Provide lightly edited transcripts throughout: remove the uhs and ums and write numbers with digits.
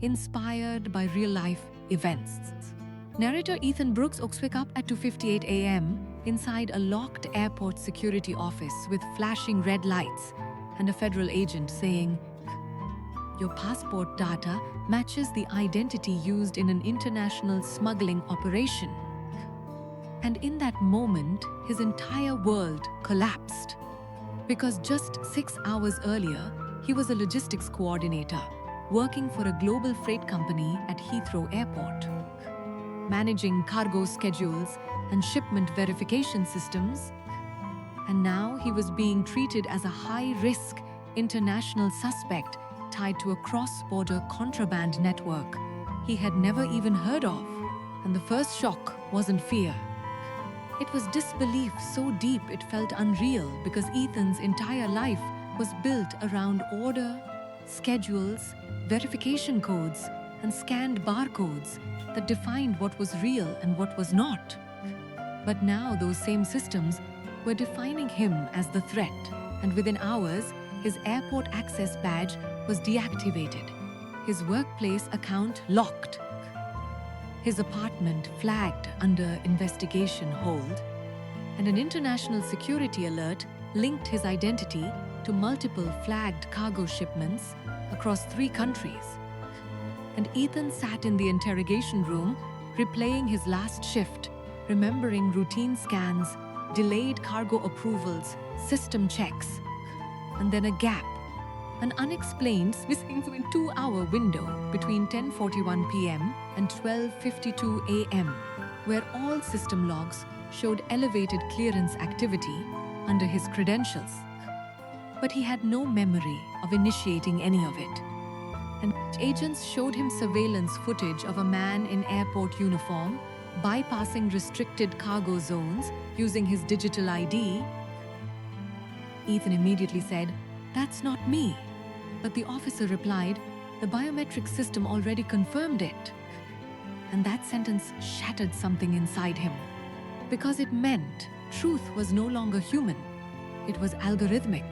inspired by real-life events. Narrator Ethan Brooks wake up at 2:58 a.m. inside a locked airport security office with flashing red lights and a federal agent saying, "Your passport data matches the identity used in an international smuggling operation." And in that moment, his entire world collapsed. Because just 6 hours earlier, he was a logistics coordinator working for a global freight company at Heathrow Airport, managing cargo schedules and shipment verification systems. And now he was being treated as a high-risk international suspect tied to a cross-border contraband network he had never even heard of. And the first shock wasn't fear. It was disbelief so deep it felt unreal, because Ethan's entire life was built around order, schedules, verification codes, and scanned barcodes that defined what was real and what was not. But now those same systems were defining him as the threat, and within hours, his airport access badge was deactivated, his workplace account locked, his apartment flagged under investigation hold, and an international security alert linked his identity to multiple flagged cargo shipments across 3 countries. And Ethan sat in the interrogation room, replaying his last shift, remembering routine scans, delayed cargo approvals, system checks, and then a gap, an unexplained missing 2-hour window between 10:41 p.m. and 12:52 a.m., where all system logs showed elevated clearance activity under his credentials. But he had no memory of initiating any of it. And agents showed him surveillance footage of a man in airport uniform bypassing restricted cargo zones using his digital ID. Ethan immediately said, "That's not me." But the officer replied, "The biometric system already confirmed it." And that sentence shattered something inside him, because it meant truth was no longer human, it was algorithmic.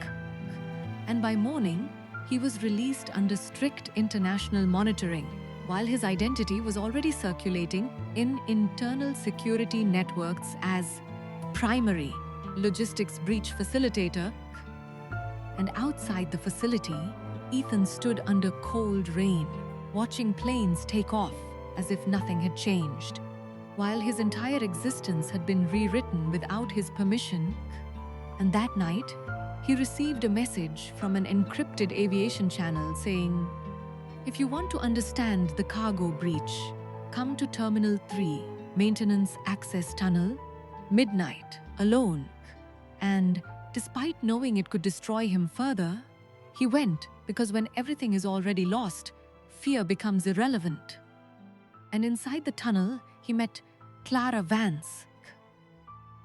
And by morning, he was released under strict international monitoring, while his identity was already circulating in internal security networks as primary logistics breach facilitator. And outside the facility, Ethan stood under cold rain, watching planes take off as if nothing had changed, while his entire existence had been rewritten without his permission. And that night, he received a message from an encrypted aviation channel saying, "If you want to understand the cargo breach, come to Terminal 3, Maintenance Access Tunnel, midnight, alone." And despite knowing it could destroy him further, he went, because when everything is already lost, fear becomes irrelevant. And inside the tunnel, he met Clara Vance,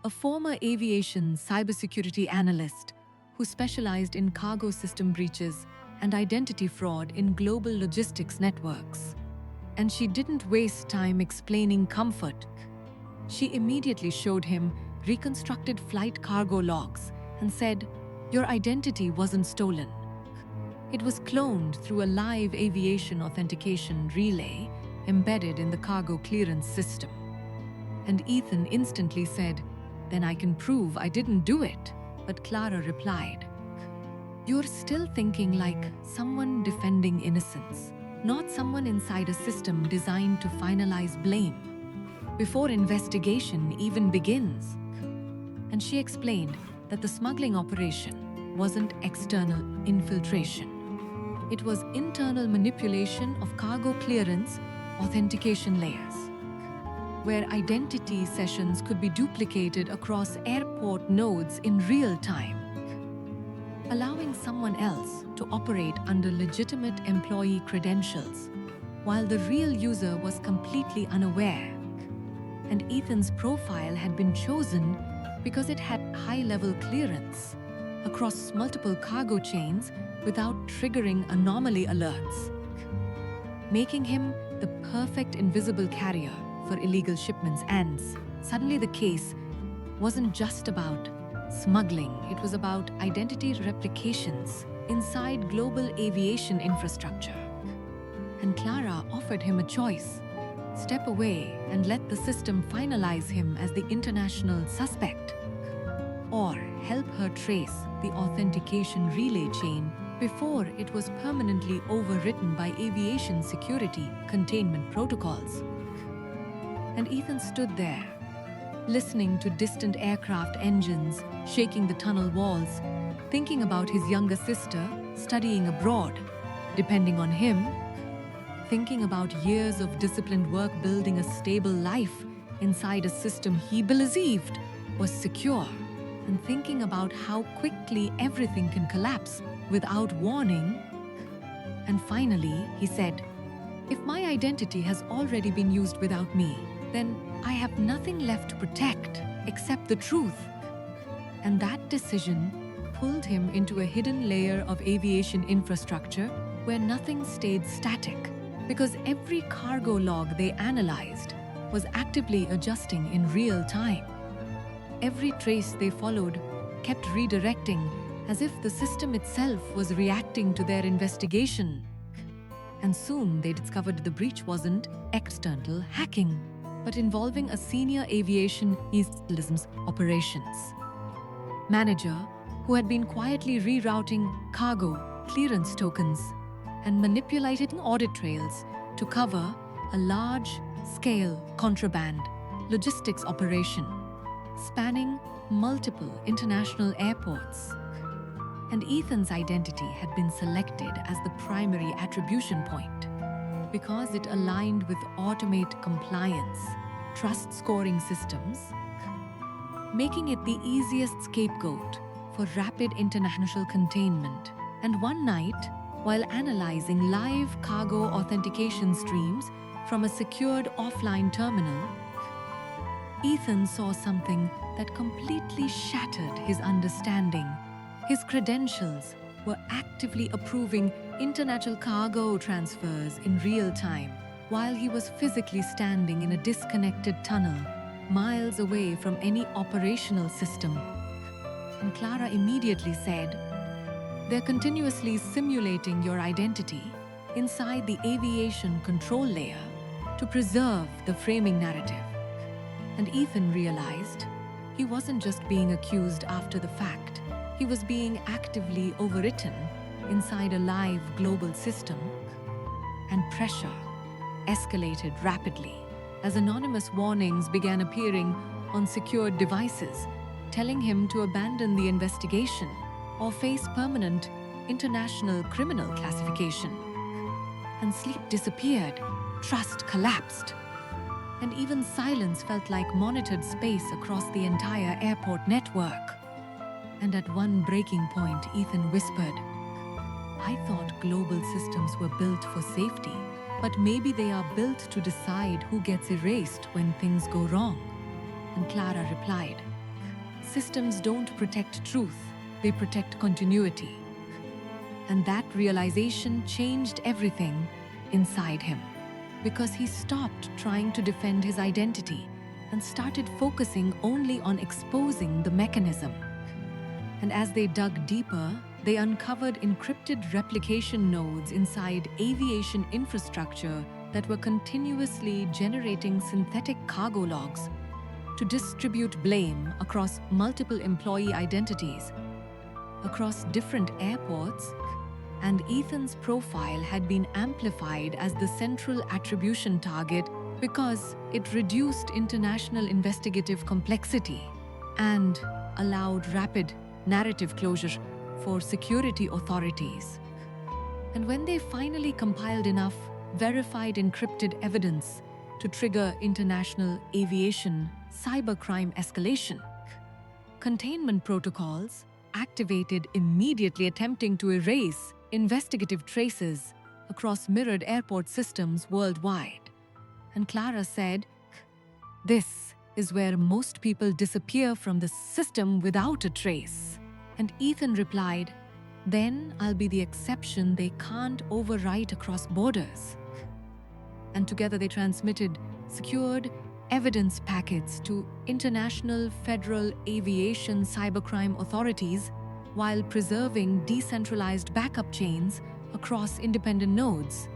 a former aviation cybersecurity analyst who specialized in cargo system breaches and identity fraud in global logistics networks. And she didn't waste time explaining comfort. She immediately showed him reconstructed flight cargo logs and said, "Your identity wasn't stolen. It was cloned through a live aviation authentication relay embedded in the cargo clearance system." And Ethan instantly said, "Then I can prove I didn't do it." But Clara replied, "You're still thinking like someone defending innocence, not someone inside a system designed to finalize blame before investigation even begins." And she explained that the smuggling operation wasn't external infiltration. It was internal manipulation of cargo clearance authentication layers, where identity sessions could be duplicated across airport nodes in real time, allowing someone else to operate under legitimate employee credentials, while the real user was completely unaware. And Ethan's profile had been chosen because it had high-level clearance across multiple cargo chains without triggering anomaly alerts, making him the perfect invisible carrier for illegal shipments. And suddenly the case wasn't just about smuggling, it was about identity replications inside global aviation infrastructure. And Clara offered him a choice: step away and let the system finalize him as the international suspect, or help her trace the authentication relay chain before it was permanently overwritten by aviation security containment protocols. And Ethan stood there, listening to distant aircraft engines shaking the tunnel walls, thinking about his younger sister studying abroad, depending on him, thinking about years of disciplined work building a stable life inside a system he believed was secure, and thinking about how quickly everything can collapse without warning. And finally, he said, "If my identity has already been used without me, then I have nothing left to protect except the truth." And that decision pulled him into a hidden layer of aviation infrastructure where nothing stayed static, because every cargo log they analyzed was actively adjusting in real time. Every trace they followed kept redirecting, as if the system itself was reacting to their investigation. And soon they discovered the breach wasn't external hacking, but involving a senior aviation Eastlism's operations manager who had been quietly rerouting cargo clearance tokens and manipulating audit trails to cover a large-scale contraband logistics operation spanning multiple international airports. And Ethan's identity had been selected as the primary attribution point because it aligned with automate compliance, trust scoring systems, making it the easiest scapegoat for rapid international containment. And one night, while analyzing live cargo authentication streams from a secured offline terminal, Ethan saw something that completely shattered his understanding. His credentials were actively approving international cargo transfers in real time, while he was physically standing in a disconnected tunnel, miles away from any operational system. And Clara immediately said, "They're continuously simulating your identity inside the aviation control layer to preserve the framing narrative." And Ethan realized he wasn't just being accused after the fact. He was being actively overwritten inside a live global system. And pressure escalated rapidly as anonymous warnings began appearing on secured devices, telling him to abandon the investigation or face permanent international criminal classification. And sleep disappeared, trust collapsed, and even silence felt like monitored space across the entire airport network. And at one breaking point, Ethan whispered, "I thought global systems were built for safety, but maybe they are built to decide who gets erased when things go wrong." And Clara replied, "Systems don't protect truth, they protect continuity." And that realization changed everything inside him, because he stopped trying to defend his identity and started focusing only on exposing the mechanism. And as they dug deeper, they uncovered encrypted replication nodes inside aviation infrastructure that were continuously generating synthetic cargo logs to distribute blame across multiple employee identities, across different airports. And Ethan's profile had been amplified as the central attribution target because it reduced international investigative complexity and allowed rapid narrative closure for security authorities. And when they finally compiled enough verified encrypted evidence to trigger international aviation cybercrime escalation, containment protocols activated immediately, attempting to erase investigative traces across mirrored airport systems worldwide. And Clara said, "This is where most people disappear from the system without a trace." And Ethan replied, "Then I'll be the exception they can't overwrite across borders." And together they transmitted secured evidence packets to international federal aviation cybercrime authorities while preserving decentralized backup chains across independent nodes.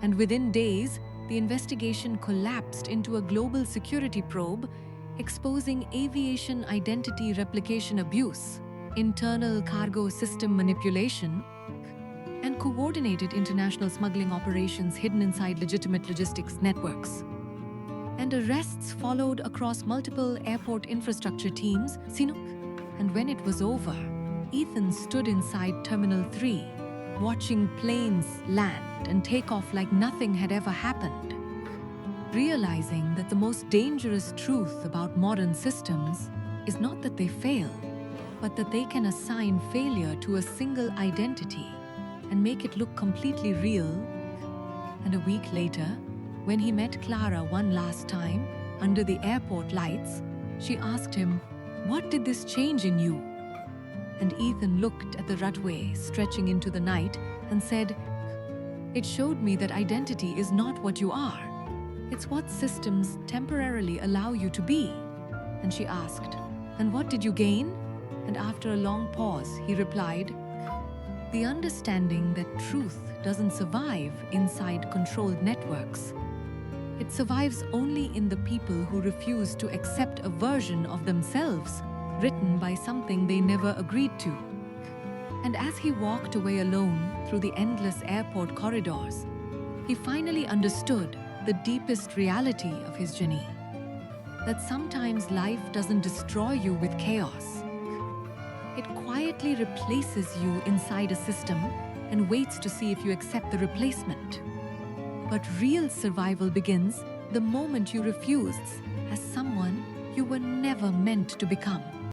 And within days, the investigation collapsed into a global security probe, exposing aviation identity replication abuse, internal cargo system manipulation, and coordinated international smuggling operations hidden inside legitimate logistics networks. And arrests followed across multiple airport infrastructure teams, and when it was over, Ethan stood inside Terminal 3, watching planes land and take off like nothing had ever happened, realizing that the most dangerous truth about modern systems is not that they fail, but that they can assign failure to a single identity and make it look completely real. And a week later, when he met Clara one last time under the airport lights, she asked him, "What did this change in you?" And Ethan looked at the runway stretching into the night and said, "It showed me that identity is not what you are. It's what systems temporarily allow you to be." And she asked, "And what did you gain?" And after a long pause, he replied, "The understanding that truth doesn't survive inside controlled networks. It survives only in the people who refuse to accept a version of themselves written by something they never agreed to." And as he walked away alone through the endless airport corridors, he finally understood the deepest reality of his journey. That sometimes life doesn't destroy you with chaos. It quietly replaces you inside a system and waits to see if you accept the replacement. But real survival begins the moment you refuse as someone you were never meant to become.